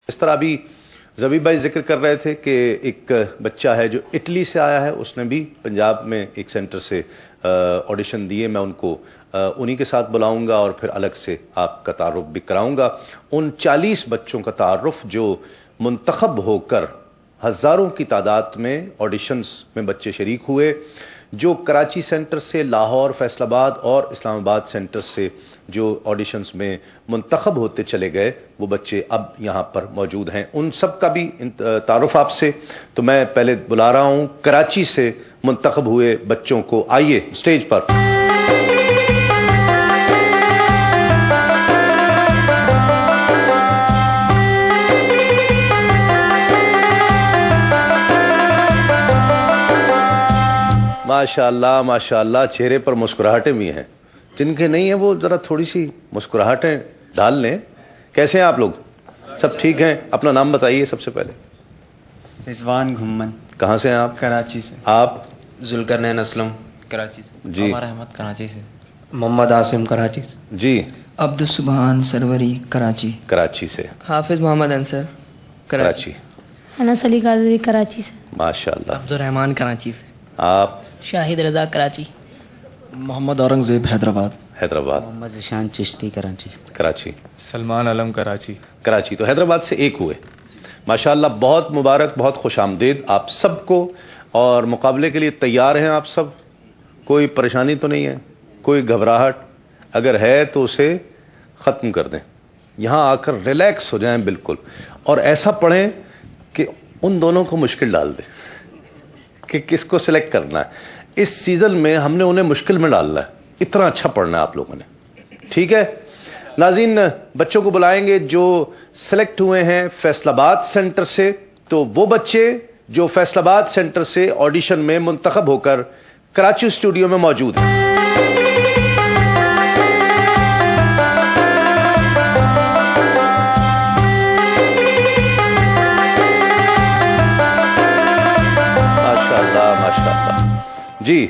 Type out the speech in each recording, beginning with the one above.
اس طرح ابھی زبیب بھائی ذکر کر رہے تھے کہ ایک بچہ ہے جو اٹلی سے آیا ہے، اس نے بھی پنجاب میں ایک سینٹر سے آڈیشن دیے. میں ان کو انہی کے ساتھ بلاؤں گا اور پھر الگ سے آپ کا تعارف بھی کراؤں گا. ان 40 بچوں کا تعارف جو منتخب ہو کر ہزاروں کی تعداد میں آڈیشنز میں بچے شریک ہوئے، جو کراچی سینٹر سے، لاہور، فیصل آباد اور اسلام آباد سینٹر سے جو آڈیشنز میں منتخب ہوتے چلے گئے، وہ بچے اب یہاں پر موجود ہیں. ان سب کا بھی تعارف آپ سے. تو میں پہلے بلا رہا ہوں کراچی سے منتخب ہوئے بچوں کو. آئیے سٹیج پر. ماشاءاللہ ماشاءاللہ، چہرے پر مسکراہٹیں بھی ہیں. جن کے نہیں ہیں وہ ذرا تھوڑی سی مسکراہٹیں ڈال لیں. کیسے ہیں آپ لوگ؟ سب ٹھیک ہیں؟ اپنا نام بتائیے سب سے پہلے. رضوان گھمن. کہاں سے ہیں آپ؟ کراچی سے. آپ؟ ذوالقرنین اسلم کراچی سے. جی. عمر احمد کراچی سے. محمد عاصم کراچی سے. جی. عبدالسبحان سروری کراچی. کراچی سے. حافظ محمد انصر کراچی. انس علی قادری کراچی سے. ماشاءاللہ. عبدالرحمان کراچی سے. آپ؟ شاہد رضا کراچی. محمد اورنگزیب حیدرآباد. حیدرآباد. محمد ذیشان چشتی کراچی. کراچی. سلمان علم کراچی. کراچی. تو حیدرآباد سے ایک ہوئے. ماشاءاللہ بہت مبارک، بہت خوش آمدید آپ سب کو. اور مقابلے کے لیے تیار ہیں آپ سب؟ کوئی پریشانی تو نہیں ہے؟ کوئی گھبراہٹ اگر ہے تو اسے ختم کر دیں. یہاں آ کر ریلیکس ہو جائیں بالکل، اور ایسا پڑھیں کہ ان دونوں کو مشکل ڈال دیں کہ کس کو سلیکٹ کرنا ہے. اس سیزن میں ہم نے انہیں مشکل میں ڈالنا ہے. اتنا اچھا پڑھنا ہے آپ لوگوں نے. ٹھیک ہے ناظرین، بچوں کو بلائیں گے جو سلیکٹ ہوئے ہیں فیصل آباد سینٹر سے. تو وہ بچے جو فیصل آباد سینٹر سے آڈیشن میں منتخب ہو کر کراچی اسٹوڈیو میں موجود ہیں. جی،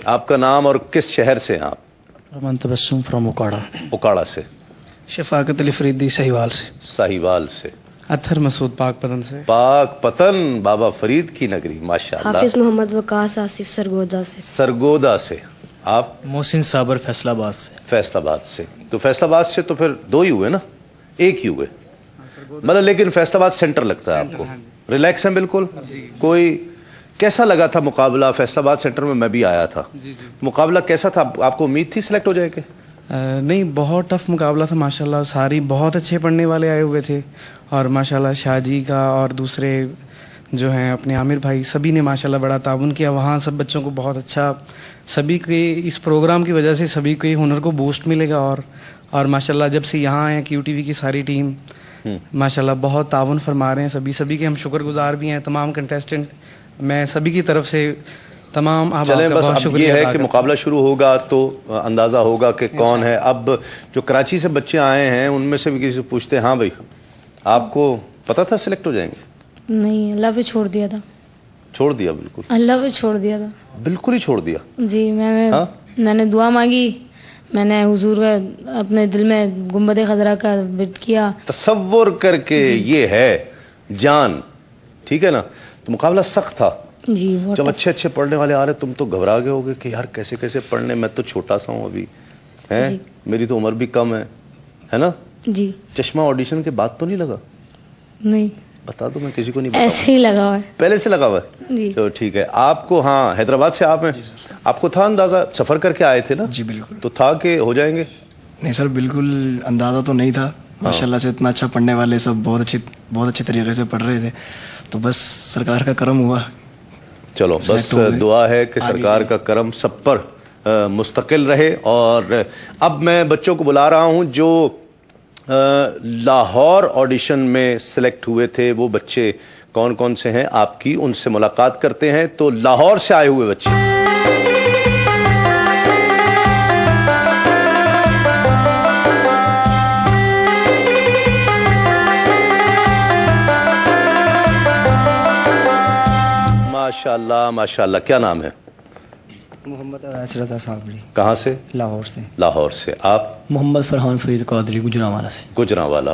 آپ کا نام اور کس شہر سے ہیں آپ؟ رحمان تبسم فرام اکاڑا. اکاڑا سے. شفاقت علی فریدی ساہیوال سے. ساہیوال سے. اطہر مسعود پاک پتن سے. پاک پتن، بابا فرید کی نگری. ماشاءاللہ. حافظ محمد وقاص آصف سرگودا سے. سرگودا سے. آپ؟ محسن صابر فیصل آباد سے. فیصل آباد سے. تو فیصل آباد سے تو پھر دو ہی ہوئے نا، ایک ہی ہوئے مطلب. لیکن فیصل آباد سینٹر لگتا ہے آپ کو. ریلیکس ہیں بالکل. کوئی کیسا لگا تھا مقابلہ؟ فیصل آباد سینٹر میں میں بھی آیا تھا. مقابلہ کیسا تھا؟ آپ کو امید تھی سلیکٹ ہو جائے گا؟ نہیں، بہت ٹف مقابلہ تھا. ماشاءاللہ ساری بہت اچھے پڑھنے والے آئے ہوئے تھے، اور ماشاءاللہ شاہ جی کا اور دوسرے جو ہیں اپنے عامر بھائی، سبھی نے ماشاءاللہ بڑا تعاون کیا. وہاں سب بچوں کو بہت اچھا، سبھی کے اس پروگرام کی وجہ سے سبھی کے ہنر کو بوسٹ ملے گا. اور ماشاءاللہ جب سے یہاں آئے کیو ٹی وی کی ساری ٹیم ماشاءاللہ بہت تعاون فرما رہے ہیں. سبھی کے ہم شکر گزار بھی ہیں. تمام کنٹیسٹنٹ، میں سبھی کی طرف سے تمام آپ کا بہت شکریہ. یہ ہے کہ مقابلہ شروع ہوگا تو اندازہ ہوگا کہ کون ہے. اب جو کراچی سے بچے آئے ہیں ان میں سے بھی کسی سے پوچھتے ہیں، ہاں بھائی آپ کو پتا تھا سلیکٹ ہو جائیں گے؟ نہیں، اللہ پہ چھوڑ دیا تھا. چھوڑ دیا؟ بالکل اللہ پہ چھوڑ دیا تھا. بالکل ہی چھوڑ دیا. جی، میں نے دعا مانگی، میں نے حضور کا اپنے دل میں گنبد خضرا کا ورد کیا. تصور کر کے یہ ہے جان. ٹھیک ہے نا. تو مقابلہ سخت تھا. جی. جب اچھے اچھے پڑھنے والے آ رہے تم تو گھبرا گئے ہوگے کہ یار کیسے کیسے پڑھنے، میں تو چھوٹا سا ہوں ابھی ہے. میری تو عمر بھی کم ہے نا. جی. چشمہ آڈیشن کے بعد تو نہیں لگا؟ نہیں. بتا دو، میں کسی کو نہیں. ایسے ہی لگا ہوا ہے. پہلے سے لگا ہوا ہے. جی. تو ٹھیک ہے. آپ کو، ہاں حیدرآباد سے آپ ہیں، آپ کو تھا اندازہ؟ سفر کر کے آئے تھے نا؟ جی بالکل. تو تھا کہ ہو جائیں گے؟ نہیں سر، بالکل اندازہ تو نہیں تھا. ماشاءاللہ سے اتنا اچھا پڑھنے والے سب بہت اچھے طریقے سے پڑھ رہے تھے. تو بس سرکار کا کرم ہوا. چلو بس دعا ہے کہ سرکار کا کرم سب پر مستقل رہے. اور اب میں بچوں کو بلا رہا ہوں جو لاہور آڈیشن میں سلیکٹ ہوئے تھے. وہ بچے کون کون سے ہیں آپ کی، ان سے ملاقات کرتے ہیں. تو لاہور سے آئے ہوئے بچے. ماشاءاللہ ماشاءاللہ. کیا نام ہے؟ محمد اویس رضا صابری. کہاں سے؟ لاہور سے. لاہور سے. آپ؟ محمد فرحان فرید قادری گجرانوالا سے. گجرانوالا.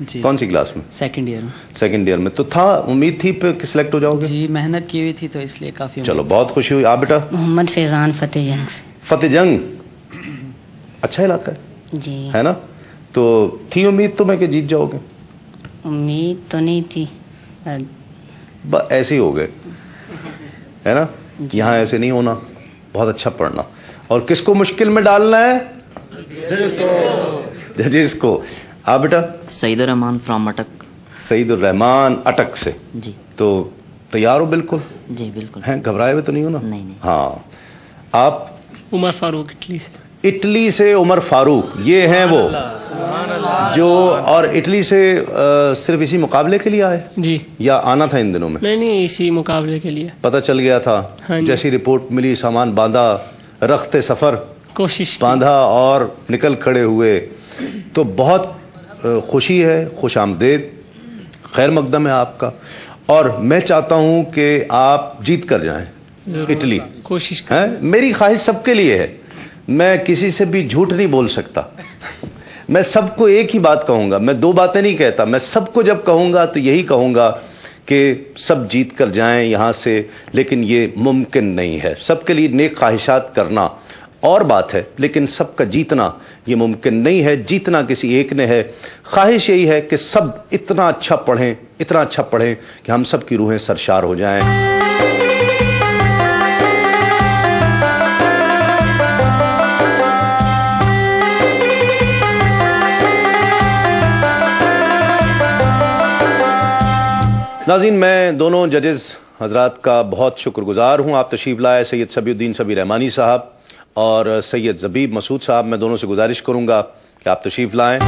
جی کون سی کلاس میں؟ سیکنڈ ایئر میں. سیکنڈ ایئر میں. تو تھا امید تھی پہ کہ سلیکٹ ہو جاؤ گے؟ جی محنت کی ہوئی تھی تو اس لیے کافی. چلو بہت خوشی ہوئی. آپ بیٹا؟ محمد فیضان فتح جنگ سے. فتح جنگ اچھا علاقہ ہے جی ہے نا؟ تو تھی امید تمہیں کہ جیت جاؤ گے؟ امید تو نہیں تھی, ایسے ہی ہو گئے ہے نا. یہاں ایسے نہیں ہونا, بہت اچھا پڑھنا. اور کس کو مشکل میں ڈالنا ہے؟ ججز کو. آپ بیٹا؟ سعید الرحمان فرام اٹک. سعید الرحمان اٹک سے. جی. تو تیار ہو بالکل؟ جی بالکل. ہیں گھبرائے ہوئے تو نہیں ہو نا؟ نہیں. ہاں. آپ؟ عمر فاروق اٹلی سے. اٹلی سے عمر فاروق, یہ ہیں وہ جو, اور اٹلی سے صرف اسی مقابلے کے لیے آئے جی, یا آنا تھا ان دنوں میں؟ نہیں اسی مقابلے کے لیے. پتہ چل گیا تھا؟ ہاں جی. جیسی رپورٹ ملی سامان باندھا, رخت سفر کوشش باندھا اور نکل کھڑے ہوئے. تو بہت خوشی ہے, خوش آمدید, خیر مقدم ہے آپ کا. اور میں چاہتا ہوں کہ آپ جیت کر جائیں اٹلی. کوشش ہے میری خواہش سب کے لیے ہے. میں کسی سے بھی جھوٹ نہیں بول سکتا. میں سب کو ایک ہی بات کہوں گا, میں دو باتیں نہیں کہتا. میں سب کو جب کہوں گا تو یہی کہوں گا کہ سب جیت کر جائیں یہاں سے, لیکن یہ ممکن نہیں ہے. سب کے لیے نیک خواہشات کرنا اور بات ہے, لیکن سب کا جیتنا یہ ممکن نہیں ہے. جیتنا کسی ایک نے ہے. خواہش یہی ہے کہ سب اتنا اچھا پڑھیں, اتنا اچھا پڑھیں کہ ہم سب کی روحیں سرشار ہو جائیں. ناظرین, میں دونوں ججز حضرات کا بہت شکر گزار ہوں. آپ تشریف لائے سید صبی الدین صبی رحمانی صاحب اور سید زبیب مسعود صاحب. میں دونوں سے گزارش کروں گا کہ آپ تشریف لائیں.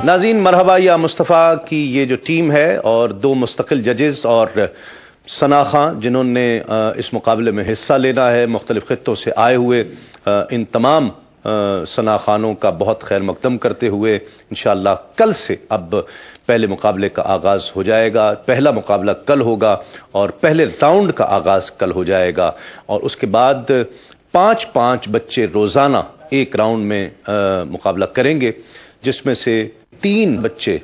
ناظرین, مرحبا یا مصطفیٰ کی یہ جو ٹیم ہے اور دو مستقل ججز اور ثنا خاں جنہوں نے اس مقابلے میں حصہ لینا ہے, مختلف خطوں سے آئے ہوئے, ان تمام ثنا خانوں کا بہت خیر مقدم کرتے ہوئے انشاءاللہ کل سے اب پہلے مقابلے کا آغاز ہو جائے گا. پہلا مقابلہ کل ہوگا اور پہلے راؤنڈ کا آغاز کل ہو جائے گا. اور اس کے بعد 5 بچے روزانہ ایک راؤنڈ میں مقابلہ کریں گے, جس میں سے 3 بچے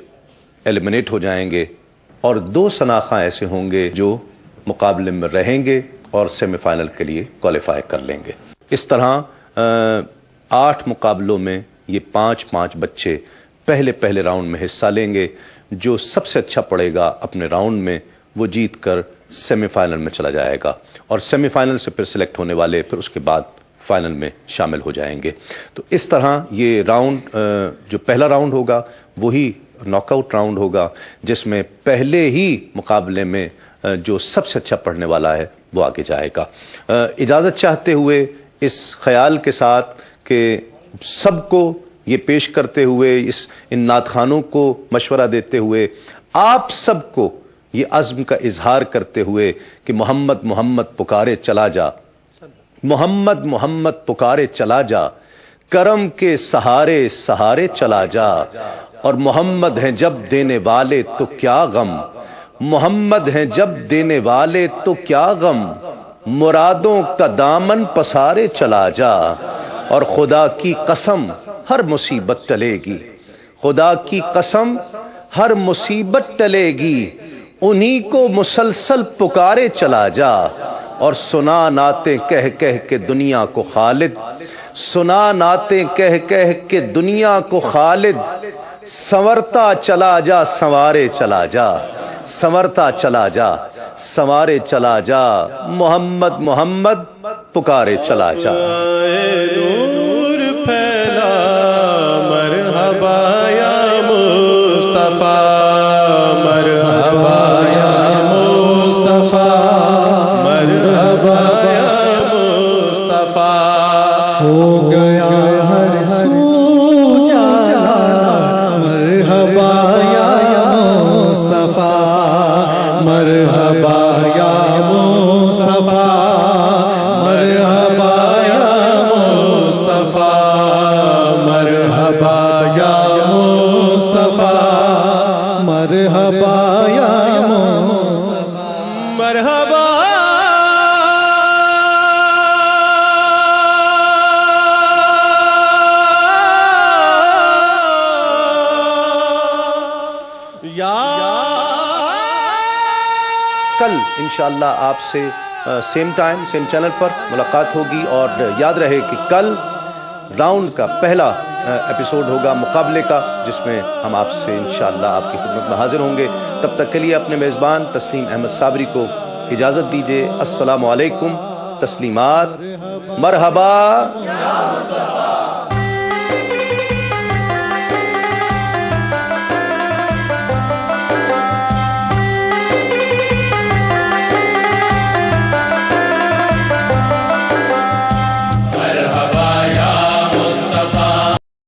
ایلیمنیٹ ہو جائیں گے اور 2 ثنا خاں ایسے ہوں گے جو مقابلے میں رہیں گے اور سیمی فائنل کے لیے کوالیفائی کر لیں گے. اس طرح 8 مقابلوں میں یہ 5 بچے پہلے راؤنڈ میں حصہ لیں گے. جو سب سے اچھا پڑے گا اپنے راؤنڈ میں وہ جیت کر سیمی فائنل میں چلا جائے گا, اور سیمی فائنل سے پھر سلیکٹ ہونے والے پھر اس کے بعد فائنل میں شامل ہو جائیں گے. تو اس طرح یہ راؤنڈ, جو پہلا راؤنڈ ہوگا وہی ناک آؤٹ راؤنڈ ہوگا, جس میں پہلے ہی مقابلے میں جو سب سے اچھا پڑھنے والا ہے وہ آگے جائے گا. اجازت چاہتے ہوئے اس خیال کے ساتھ کہ سب کو یہ پیش کرتے ہوئے, ان نعت خوانوں کو مشورہ دیتے ہوئے, آپ سب کو یہ عزم کا اظہار کرتے ہوئے کہ محمد محمد پکارے چلا جا, محمد محمد پکارے چلا جا, کرم کے سہارے سہارے چلا جا, اور محمد ہیں جب دینے والے تو کیا غم, محمد ہیں جب دینے والے تو کیا غم, مرادوں کا دامن پسارے چلا جا, اور خدا کی قسم ہر مصیبت ٹلے گی, خدا کی قسم ہر مصیبت ٹلے گی, انہی کو مسلسل پکارے چلا جا, اور سنا نعتیں کہہ کہہ کے دنیا کو خالد, سنا نعتیں کہہ کہہ کے دنیا کو خالد, سنورتا چلا جا سنوارے چلا جا, سنورتا چلا جا سنوارے چلا جا, محمد محمد پکارے چلا جا. نور پھیلا مرحبا یا مصطفیٰ, مرحبا یا مصطفیٰ, مرحبا یا مصطفیٰ, ہو گیا ہر سو جانا, مرحبا یا مصطفیٰ, مرحبا یا مصطفیٰ, مرحبا یا مصطفیٰ. کل انشاءاللہ آپ سے سیم ٹائم سیم چینل پر ملاقات ہوگی. اور یاد رہے کہ کل راؤنڈ کا پہلا ایپیسوڈ ہوگا مقابلے کا, جس میں ہم آپ سے انشاءاللہ آپ کی خدمت میں حاضر ہوں گے. تب تک کے لیے اپنے میزبان تسلیم احمد صابری کو اجازت دیجیے. السلام علیکم. تسلیمات. مرحبا.